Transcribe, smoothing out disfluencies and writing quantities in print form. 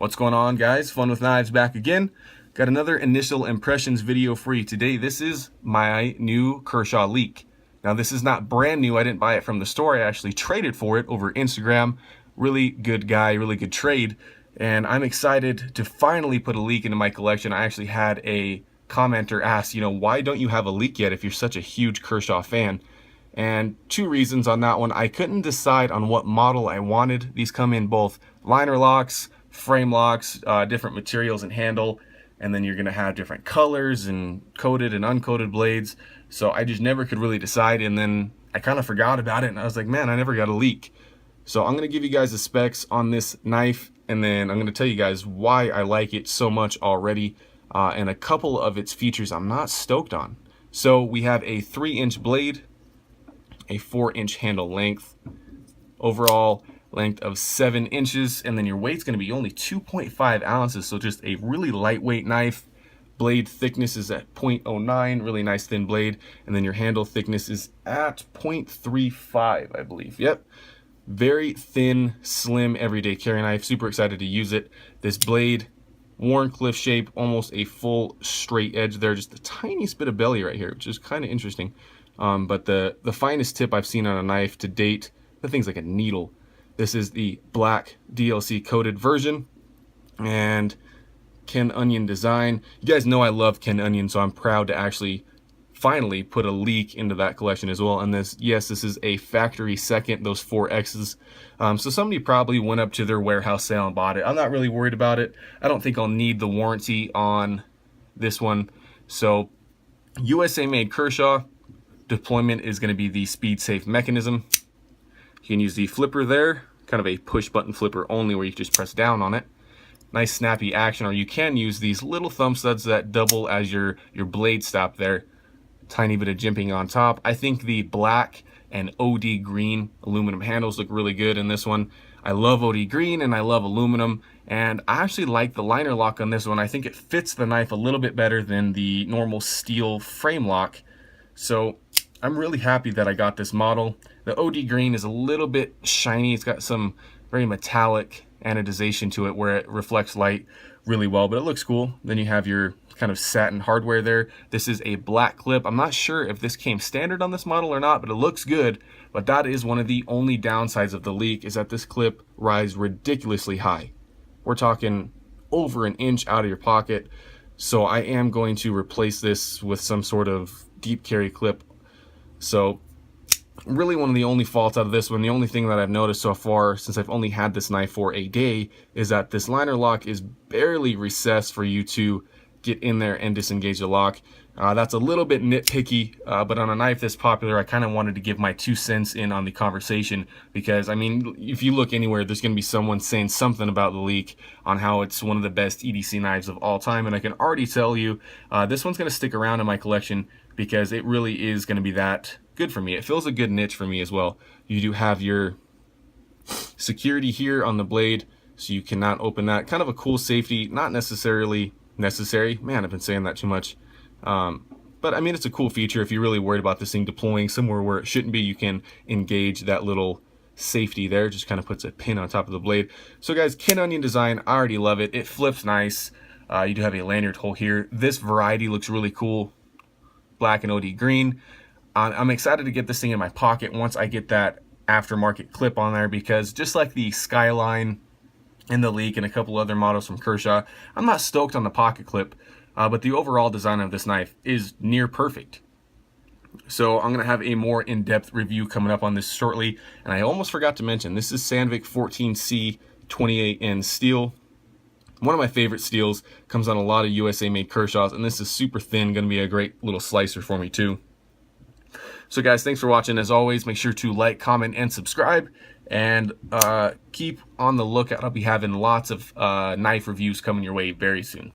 What's going on, guys? Fun with Knives back again. Got another initial impressions video for you today. This is my new Kershaw Leek. Now, this is not brand new. I didn't buy it from the store. I actually traded for it over Instagram. Really good guy, really good trade. And I'm excited to finally put a Leek into my collection. I actually had a commenter ask, why don't you have a Leek yet if you're such a huge Kershaw fan? And two reasons on that one. I couldn't decide on what model I wanted. These come in both liner locks, frame locks, different materials and handle, and then you're going to have different colors and coated and uncoated blades. So I just never could really decide, and then I kind of forgot about it, and I was like, man, I never got a Leek. So I'm going to give you guys the specs on this knife, and then I'm going to tell you guys why I like it so much already, and a couple of its features I'm not stoked on. So we have a 3-inch blade, a 4-inch handle length, overall length of 7 inches, and then your weight's going to be only 2.5 ounces, so just a really lightweight knife. Blade thickness is at 0.09, really nice thin blade, and then your handle thickness is at 0.35, I believe. Yep, very thin, slim, everyday carry knife. Super excited to use it. This blade, Warncliffe shape, almost a full straight edge there, just the tiniest bit of belly right here, which is kind of interesting. But the finest tip I've seen on a knife to date, the thing's like a needle. This is the black DLC coated version, and Ken Onion design. You guys know I love Ken Onion, so I'm proud to actually finally put a Leek into that collection as well. And this, yes, this is a factory second, those 4 X's. So somebody probably went up to their warehouse sale and bought it. I'm not really worried about it. I don't think I'll need the warranty on this one. So USA made Kershaw. Deployment is going to be the speed safe mechanism. You can use the flipper there, kind of a push button flipper only, where you just press down on it. Nice snappy action, or you can use these little thumb studs that double as your blade stop there. Tiny bit of jimping on top. I think the black and OD green aluminum handles look really good in this one. I love OD green and I love aluminum, and I actually like the liner lock on this one. I think it fits the knife a little bit better than the normal steel frame lock. So I'm really happy that I got this model. The OD green is a little bit shiny. It's got some very metallic anodization to it where it reflects light really well, but it looks cool. Then you have your kind of satin hardware there. This is a black clip. I'm not sure if this came standard on this model or not, but it looks good. But that is one of the only downsides of the Leek, is that this clip rises ridiculously high. We're talking over an inch out of your pocket. So I am going to replace this with some sort of deep carry clip. So really one of the only faults out of this one, the only thing that I've noticed so far, since I've only had this knife for a day, is that this liner lock is barely recessed for you to get in there and disengage the lock. That's a little bit nitpicky, but on a knife this popular, I kind of wanted to give my 2 cents in on the conversation, because I mean, if you look anywhere, there's going to be someone saying something about the Leek on how it's one of the best EDC knives of all time, and I can already tell you this one's going to stick around in my collection because it really is going to be that good for me. It fills a good niche for me as well. You do have your security here on the blade, so you cannot open that. Kind of a cool safety, not necessarily necessary. Man, I've been saying that too much. But I mean, it's a cool feature. If you're really worried about this thing deploying somewhere where it shouldn't be, you can engage that little safety there. Just kind of puts a pin on top of the blade. So guys, Ken Onion design, I already love it. It flips nice. You do have a lanyard hole here. This variety looks really cool. Black and OD green. I'm excited to get this thing in my pocket once I get that aftermarket clip on there, because just like the Skyline and the Leek and a couple other models from Kershaw, I'm not stoked on the pocket clip, but the overall design of this knife is near perfect. So I'm going to have a more in-depth review coming up on this shortly. And I almost forgot to mention, this is Sandvik 14C 28N steel. One of my favorite steels, comes on a lot of USA made Kershaws, and this is super thin, going to be a great little slicer for me too. So guys, thanks for watching. As always, make sure to like, comment, and subscribe, and keep on the lookout. I'll be having lots of knife reviews coming your way very soon.